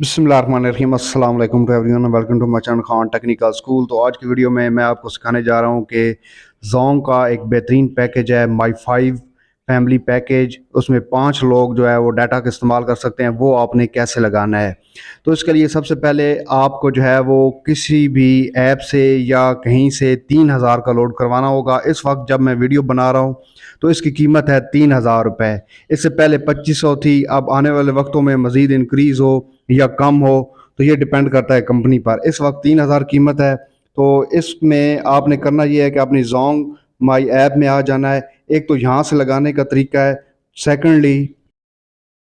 बिस्मिल्लाहिर्रहमानिर्रहीम अस्सलाम वालेकुम to everyone, welcome to my channel Khan technical school. तो आज की वीडियो में मैं आपको सिखाने जा रहा हूँ कि जोंग का एक बेहतरीन पैकेज है माई 5 फैमिली पैकेज। उसमें 5 लोग जो है वो डाटा का इस्तेमाल कर सकते हैं। वो आपने कैसे लगाना है, तो इसके लिए सबसे पहले आपको जो है वो किसी भी ऐप से या कहीं से 3,000 का लोड करवाना होगा। इस वक्त जब मैं वीडियो बना रहा हूँ तो इसकी कीमत है 3,000 रुपये। इससे पहले 2500 थी। अब आने वाले वक्तों में मज़ीद इंक्रीज़ हो या कम हो तो ये डिपेंड करता है कंपनी पर। इस वक्त 3,000 कीमत है। तो इसमें आपने करना ये है कि अपनी जोंग माई ऐप में आ जाना है। एक तो यहाँ से लगाने का तरीका है, सेकेंडली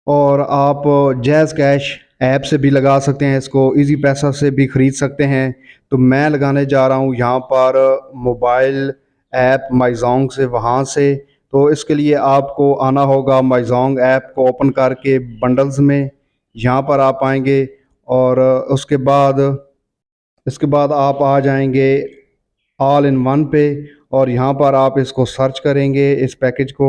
और आप जैज़ कैश ऐप से भी लगा सकते हैं, इसको इजी पैसा से भी ख़रीद सकते हैं। तो मैं लगाने जा रहा हूँ यहाँ पर मोबाइल ऐप माई जोंग से, वहाँ से। तो इसके लिए आपको आना होगा माई जोंग ऐप को ओपन करके बंडल्स में, यहाँ पर आप आएंगे और इसके बाद आप आ जाएंगे ऑल इन वन पे और यहाँ पर आप इसको सर्च करेंगे इस पैकेज को।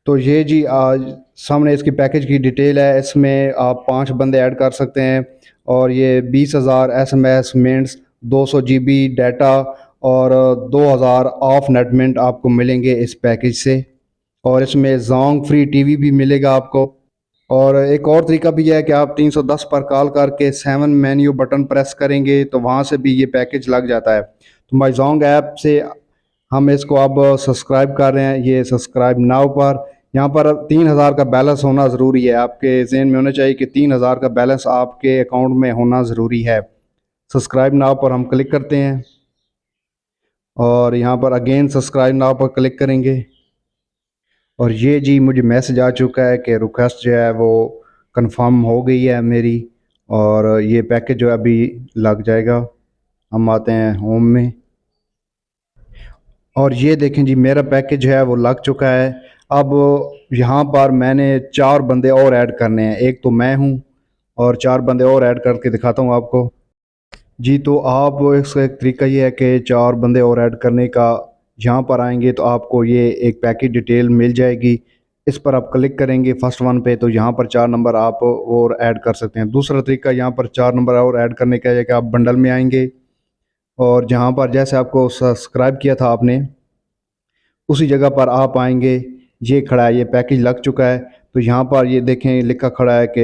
तो ये जी आज सामने इसकी पैकेज की डिटेल है। इसमें आप 5 बंदे ऐड कर सकते हैं और ये 20,000 SMS मिनट्स, 200 GB डाटा और 2,000 ऑफ नेट मिनट आपको मिलेंगे इस पैकेज से। और इसमें जोंग फ्री टीवी भी मिलेगा आपको। और एक और तरीका भी है कि आप 310 पर कॉल करके 7 मेन्यू बटन प्रेस करेंगे तो वहाँ से भी ये पैकेज लग जाता है। तो माई जोंग ऐप से हम इसको अब सब्सक्राइब कर रहे हैं, ये सब्सक्राइब नाउ पर। यहाँ पर 3,000 का बैलेंस होना ज़रूरी है। आपके ज़हन में होना चाहिए कि 3,000 का बैलेंस आपके अकाउंट में होना ज़रूरी है। सब्सक्राइब नाउ पर हम क्लिक करते हैं और यहाँ पर अगेन सब्सक्राइब नाउ पर क्लिक करेंगे और ये जी मुझे मैसेज आ चुका है कि रिक्वेस्ट जो है वो कंफर्म हो गई है मेरी और ये पैकेज जो है अभी लग जाएगा। हम आते हैं होम में और ये देखें जी मेरा पैकेज जो है वो लग चुका है। अब यहाँ पर मैंने 4 बंदे और ऐड करने हैं। एक तो मैं हूँ और 4 बंदे और ऐड करके दिखाता हूँ आपको। जी तो आप इसका एक तरीका ये है कि 4 बंदे और ऐड करने का, यहाँ पर आएंगे तो आपको ये एक पैकेज डिटेल मिल जाएगी। इस पर आप क्लिक करेंगे फर्स्ट वन पे तो यहाँ पर 4 नंबर आप और ऐड कर सकते हैं। दूसरा तरीका यहाँ पर 4 नंबर और ऐड करने का है कि आप बंडल में आएंगे और जहाँ पर जैसे आपको सब्सक्राइब किया था आपने उसी जगह पर आप आएंगे। ये खड़ा है, ये पैकेज लग चुका है। तो यहाँ पर ये देखें लिखा खड़ा है कि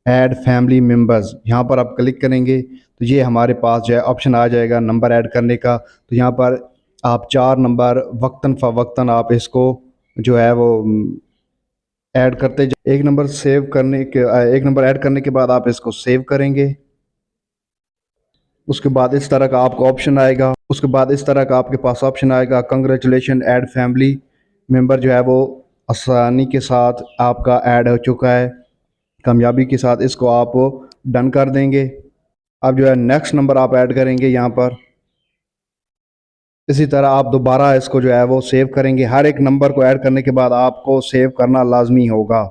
ऐड फैमिली मेम्बर्स, यहाँ पर आप क्लिक करेंगे तो ये हमारे पास जो है ऑप्शन आ जाएगा नंबर ऐड करने का। तो यहाँ पर आप 4 नंबर वक्तन फ़वक्तन आप इसको जो है वो ऐड करते एक नंबर सेव करने के एक नंबर ऐड करने के बाद आप इसको सेव करेंगे। उसके बाद इस तरह का आपको ऑप्शन आएगा। उसके बाद इस तरह का आपके पास ऑप्शन आएगा कंग्रेचुलेशन ऐड फैमिली मेंबर जो है वो आसानी के साथ आपका ऐड हो चुका है, कामयाबी के साथ। इसको आप डन कर देंगे। अब जो है नेक्स्ट नंबर आप ऐड करेंगे यहाँ पर। इसी तरह आप दोबारा इसको जो है वो सेव करेंगे। हर एक नंबर को ऐड करने के बाद आपको सेव करना लाजमी होगा।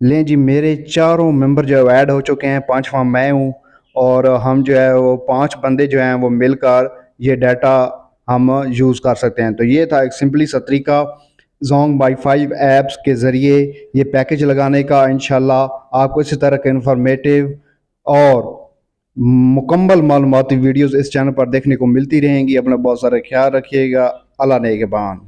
लें जी मेरे चारों मेंबर जो है ऐड हो चुके हैं, 5वां मैं हूँ और हम जो है वो 5 बंदे जो हैं वो मिलकर ये डाटा हम यूज़ कर सकते हैं। तो ये था एक सिंपली सा तरीका जोंग माई 5 ऐप्स के ज़रिए ये पैकेज लगाने का। इंशाल्लाह आपको इसी तरह के इंफॉर्मेटिव और मुकम्मल मालूमाती वीडियोज़ इस चैनल पर देखने को मिलती रहेंगी। अपना बहुत सारा ख्याल रखिएगा। अल्लाह नेगेबान।